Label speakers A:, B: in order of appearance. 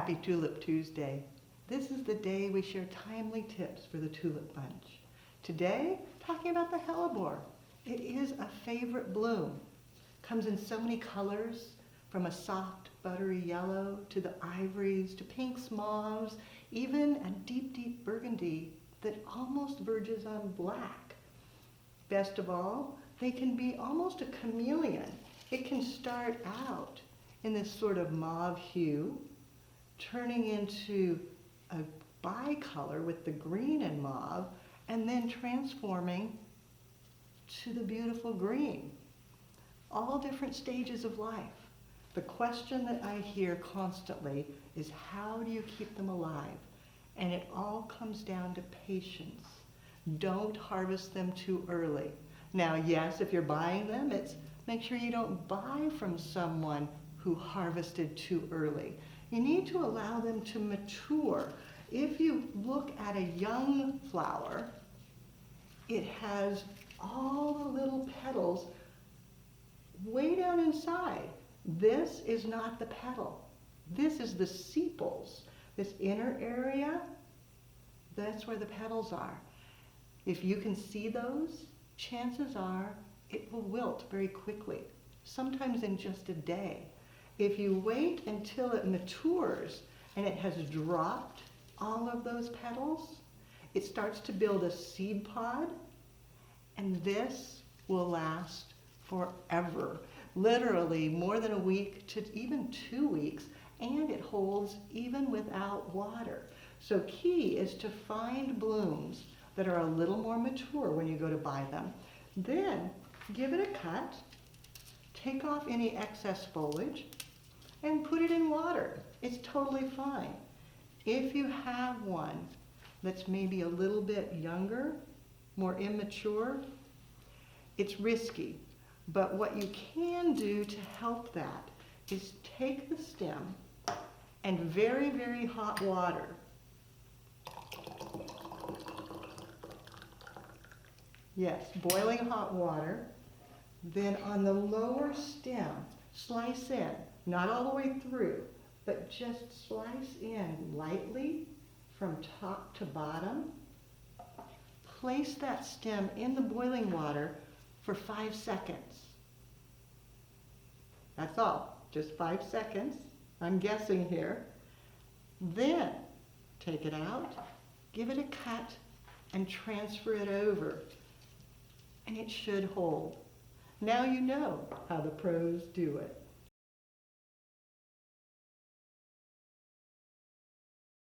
A: Happy Tulip Tuesday. This is the day we share timely tips for the tulip bunch. Today, talking about the hellebore. It is a favorite bloom. Comes in so many colors, from a soft, buttery yellow to the ivories to pinks, mauves, even a deep, deep burgundy that almost verges on black. Best of all, they can be almost a chameleon. It can start out in this sort of mauve hue, turning into a bicolor with the green and mauve, and then transforming to the beautiful green. All different stages of life. The question that I hear constantly is, how do you keep them alive? And it all comes down to patience. Don't harvest them too early. Now, yes, if you're buying them, make sure you don't buy from someone who harvested too early. You need to allow them to mature. If you look at a young flower, it has all the little petals way down inside. This is not the petal. This is the sepals. This inner area, that's where the petals are. If you can see those, chances are it will wilt very quickly, sometimes in just a day. If you wait until it matures and it has dropped all of those petals, it starts to build a seed pod, and this will last forever. Literally more than a week to even 2 weeks, and it holds even without water. So key is to find blooms that are a little more mature when you go to buy them. Then give it a cut, take off any excess foliage, and put it in water. It's totally fine. If you have one that's maybe a little bit younger, more immature, it's risky. But what you can do to help that is take the stem and very, very hot water. Yes, boiling hot water. Then on the lower stem, slice in, not all the way through, but just slice in lightly from top to bottom. Place that stem in the boiling water for 5 seconds. That's all, just 5 seconds. I'm guessing here. Then take it out, give it a cut, and transfer it over. And it should hold. Now you know how the pros do it.